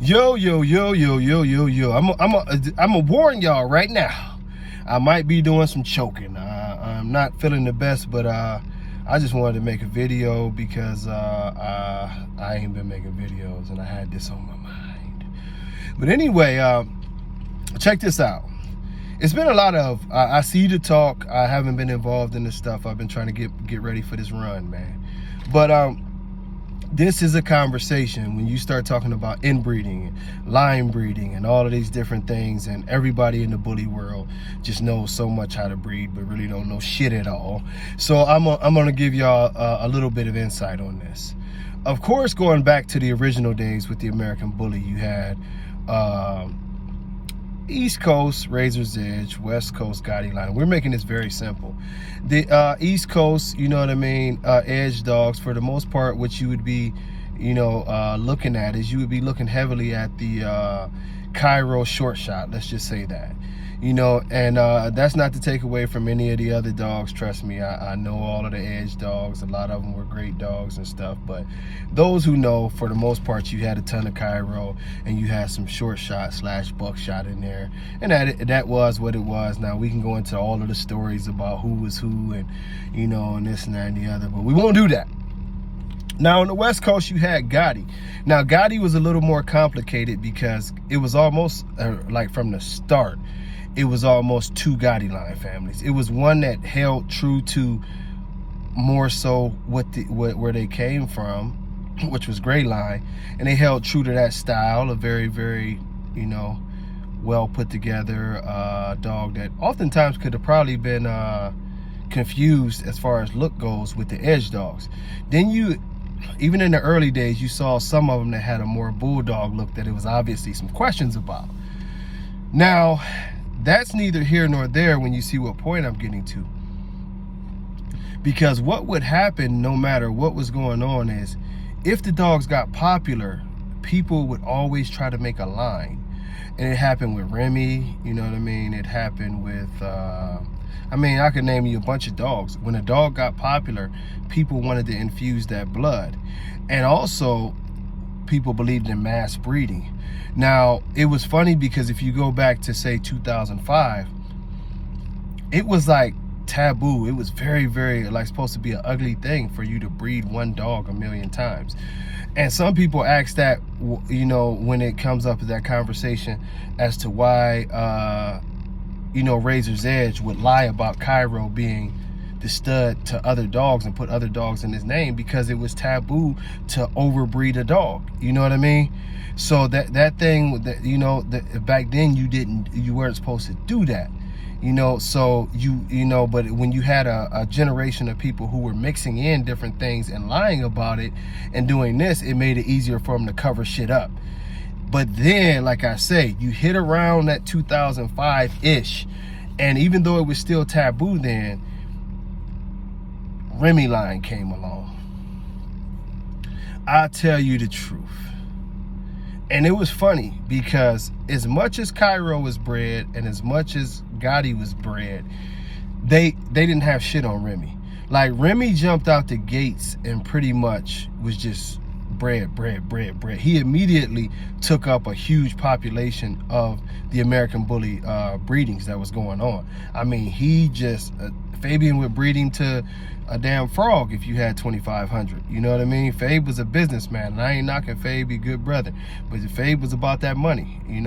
Yo, yo, yo, yo, yo, yo, yo. I'm a warn y'all right now. I might be doing some choking. I'm not feeling the best, but I just wanted to make a video because I ain't been making videos and I had this on my mind. But anyway, check this out. It's been a lot of, I see the talk. I haven't been involved in this stuff. I've been trying to get ready for this run, man. But this is a conversation when you start talking about inbreeding, line breeding, and all of these different things, and everybody in the bully world just knows so much how to breed, but really don't know shit at all. So I'm gonna give y'all a little bit of insight on this. Of course, going back to the original days with the American Bully, you had East Coast, Razor's Edge, West Coast, Gotti Line. We're making this very simple. The East Coast, you know what I mean, edge dogs, for the most part, what you would be, looking at is you would be looking heavily at the Cairo short shot, let's just say that. And that's not to take away from any of the other dogs. Trust me, I know all of the edge dogs. A lot of them were great dogs and stuff. But those who know, for the most part, you had a ton of Cairo and you had some short shot / buckshot in there. And that was what it was. Now, we can go into all of the stories about who was who and, and this and that and the other. But we won't do that. Now, on the West Coast, you had Gotti. Now, Gotti was a little more complicated because it was almost like from the start, it was almost two Gotti line families. It was one that held true to more so where they came from, which was Gray Line, and they held true to that style, a very, very, well put together dog that oftentimes could have probably been confused as far as look goes with the edge dogs. Then even in the early days, you saw some of them that had a more bulldog look that it was obviously some questions about. Now, that's neither here nor there when you see what point I'm getting to. Because what would happen no matter what was going on is, if the dogs got popular, people would always try to make a line. And it happened with Remy, you know what I mean? It happened with, I could name you a bunch of dogs. When a dog got popular, people wanted to infuse that blood. And also, people believed in mass breeding. Now, it was funny because if you go back to, say, 2005, it was like taboo. It was very, very, like, supposed to be an ugly thing for you to breed one dog 1,000,000 times. And some people ask that, when it comes up to that conversation as to why, Razor's Edge would lie about Cairo being the stud to other dogs and put other dogs in his name, because it was taboo to overbreed a dog. You know what I mean? So that thing that, back then you weren't supposed to do that. So but when you had a generation of people who were mixing in different things and lying about it and doing this, it made it easier for them to cover shit up. But then, like I say, you hit around that 2005-ish, and even though it was still taboo then, Remy line came along. I'll tell you the truth. And it was funny because as much as Cairo was bred and as much as Gotti was bred, they didn't have shit on Remy. Like, Remy jumped out the gates and pretty much was just bred. He immediately took up a huge population of the American Bully breedings that was going on. I mean, he just, Fabian would breed him to a damn frog if you had 2,500. You know what I mean? Fabe was a businessman, and I ain't knocking Fabe, he a good brother. But Fabe was about that money. He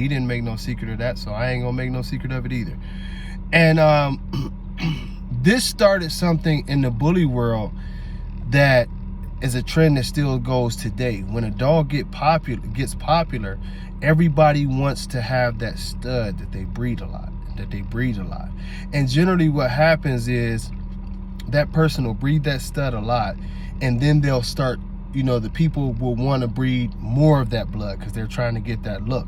didn't make no secret of that, so I ain't gonna make no secret of it either. And this started something in the bully world that is a trend that still goes today. When a dog gets popular, everybody wants to have that stud that they breed a lot. And generally what happens is that person will breed that stud a lot, and then they'll start, the people will want to breed more of that blood because they're trying to get that look.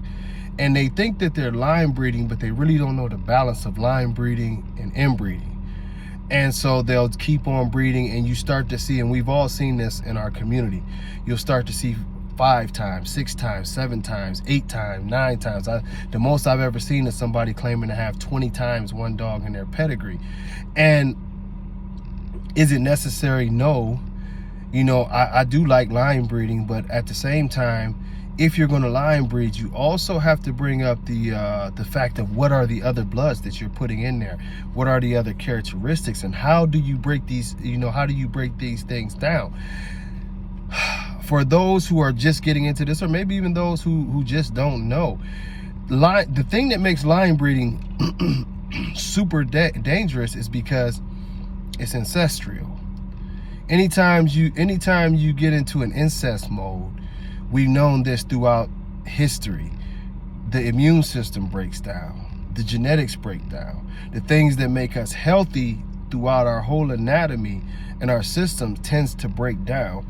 And they think that they're line breeding, but they really don't know the balance of line breeding and inbreeding. And so they'll keep on breeding, and you start to see, and we've all seen this in our community, you'll start to see 5 times, 6 times, 7 times, 8 times, 9 times. The most I've ever seen is somebody claiming to have 20 times one dog in their pedigree. And is it necessary? No. I do like line breeding, but at the same time, if you're going to line breed, you also have to bring up the fact of what are the other bloods that you're putting in there, what are the other characteristics, and how do you break these, how do you break these things down? For those who are just getting into this, or maybe even those who just don't know, the thing that makes line breeding super dangerous is because it's ancestral. Anytime you get into an incest mode, we've known this throughout history, the immune system breaks down, the genetics break down, the things that make us healthy throughout our whole anatomy and our system tends to break down.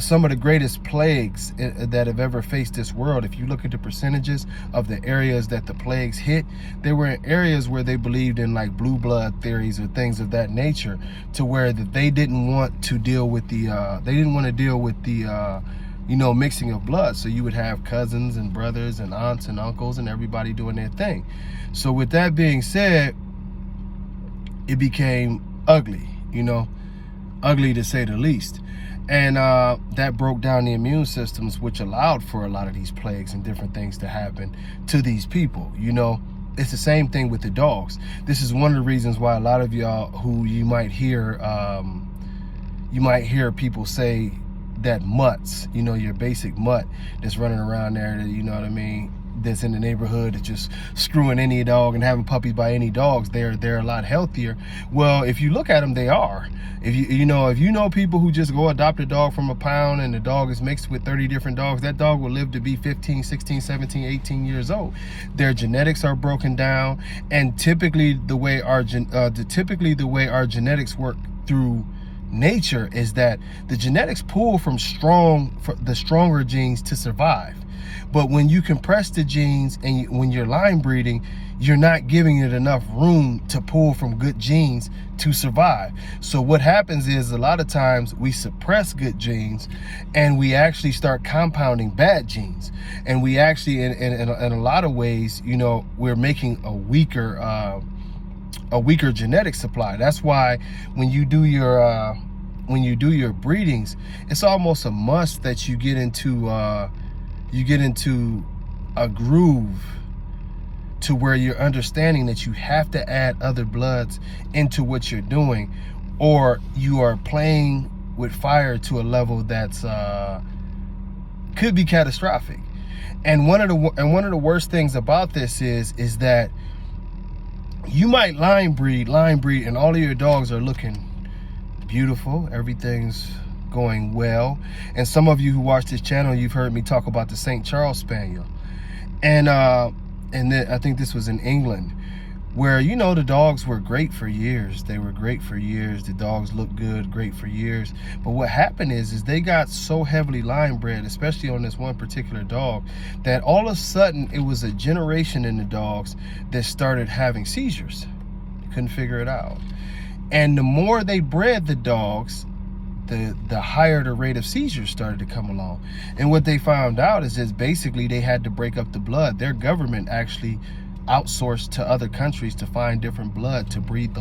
Some of the greatest plagues that have ever faced this world, if you look at the percentages of the areas that the plagues hit, they were in areas where they believed in like blue blood theories or things of that nature, to where that they didn't want to deal with the mixing of blood. So you would have cousins and brothers and aunts and uncles and everybody doing their thing. So with that being said, it became ugly, ugly to say the least. And that broke down the immune systems, which allowed for a lot of these plagues and different things to happen to these people. It's the same thing with the dogs. This is one of the reasons why a lot of y'all who you might hear people say that mutts, your basic mutt that's running around there, that, that's in the neighborhood, that's just screwing any dog and having puppies by any dogs, they're a lot healthier. Well, if you look at them, they are. If you know people who just go adopt a dog from a pound and the dog is mixed with 30 different dogs, that dog will live to be 15, 16, 17, 18 years old. Their genetics are broken down, and typically the way our genetics work through nature is that the genetics pull from the stronger genes to survive. But when you compress the genes and when you're line breeding, you're not giving it enough room to pull from good genes to survive. So what happens is a lot of times we suppress good genes and we actually start compounding bad genes. And we actually, in a lot of ways, we're making a weaker genetic supply. That's why when you do your breedings, it's almost a must that you get into a groove to where you're understanding that you have to add other bloods into what you're doing, or you are playing with fire to a level that's could be catastrophic. And one of the worst things about this is that you might line breed, and all of your dogs are looking beautiful, everything's going well. And some of you who watch this channel, you've heard me talk about the St. Charles Spaniel, and then I think this was in England, where the dogs were great for years. They were great for years. The dogs looked good, great for years. But what happened is they got so heavily line bred, especially on this one particular dog, that all of a sudden it was a generation in the dogs that started having seizures. Couldn't figure it out. And the more they bred the dogs, the higher the rate of seizures started to come along. And what they found out is that basically they had to break up the blood. Their government actually outsourced to other countries to find different blood to breed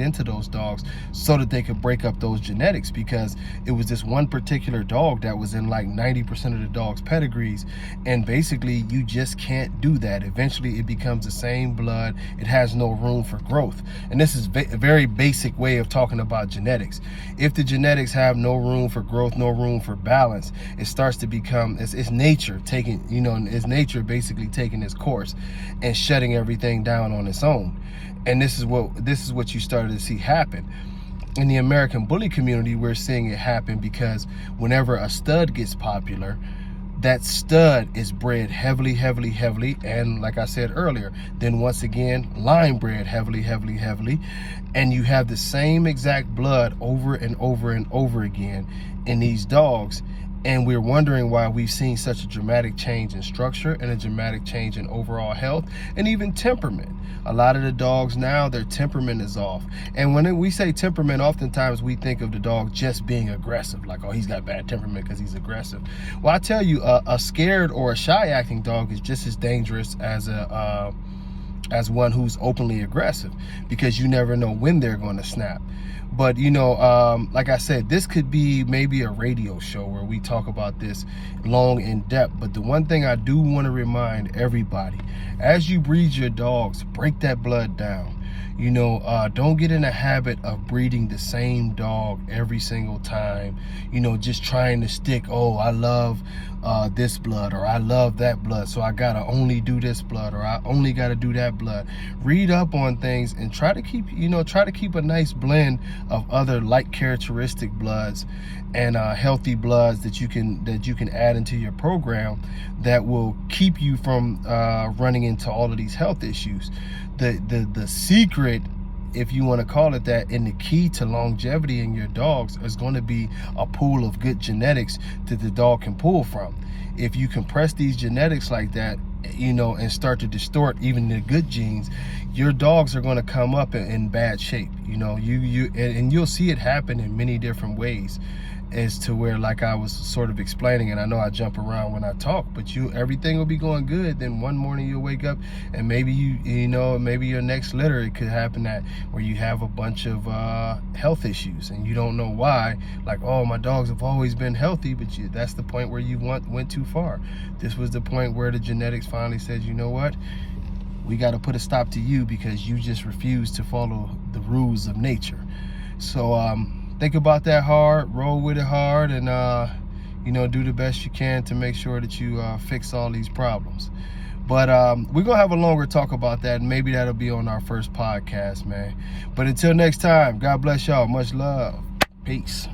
into those dogs so that they could break up those genetics, because it was this one particular dog that was in like 90% of the dog's pedigrees, and basically you just can't do that. Eventually it becomes the same blood. It has no room for growth. And this is a very basic way of talking about genetics. If the genetics have no room for growth, no room for balance, it starts to become, it's nature taking, it's nature basically taking its course and shutting everything down on its own. And this is what you started to see happen in the American bully community. We're seeing it happen because whenever a stud gets popular, that stud is bred heavily, and like I said earlier, then once again line bred heavily, and you have the same exact blood over and over again in these dogs. And we're wondering why we've seen such a dramatic change in structure and a dramatic change in overall health and even temperament. A lot of the dogs now, their temperament is off. And when we say temperament, oftentimes we think of the dog just being aggressive, like, oh, he's got bad temperament because he's aggressive. Well, I tell you, a scared or a shy acting dog is just as dangerous as one who's openly aggressive, because you never know when they're going to snap. But like I said, this could be maybe a radio show where we talk about this long in depth. But the one thing I do want to remind everybody, as you breed your dogs, break that blood down. Don't get in a habit of breeding the same dog every single time, just trying to stick, oh, I love this blood, or I love that blood, so I gotta only do this blood, or I only gotta do that blood. Read up on things and try to keep a nice blend of other like characteristic bloods and healthy bloods that you can add into your program that will keep you from running into all of these health issues. The secret, if you want to call it that, and the key to longevity in your dogs is going to be a pool of good genetics that the dog can pull from. If you compress these genetics like that, and start to distort even the good genes, your dogs are going to come up in bad shape. And you'll see it happen in many different ways, as to where, like I was sort of explaining, and I know I jump around when I talk, but everything will be going good. Then one morning you'll wake up and maybe maybe your next litter, it could happen that where you have a bunch of health issues and you don't know why. Like, oh, my dogs have always been healthy, but that's the point where you went too far. This was the point where the genetics finally said, you know what, we got to put a stop to you because you just refuse to follow the rules of nature. So think about that hard, roll with it hard, and do the best you can to make sure that you fix all these problems. But we're gonna have a longer talk about that, and maybe that'll be on our first podcast, man. But until next time, God bless y'all. Much love. Peace.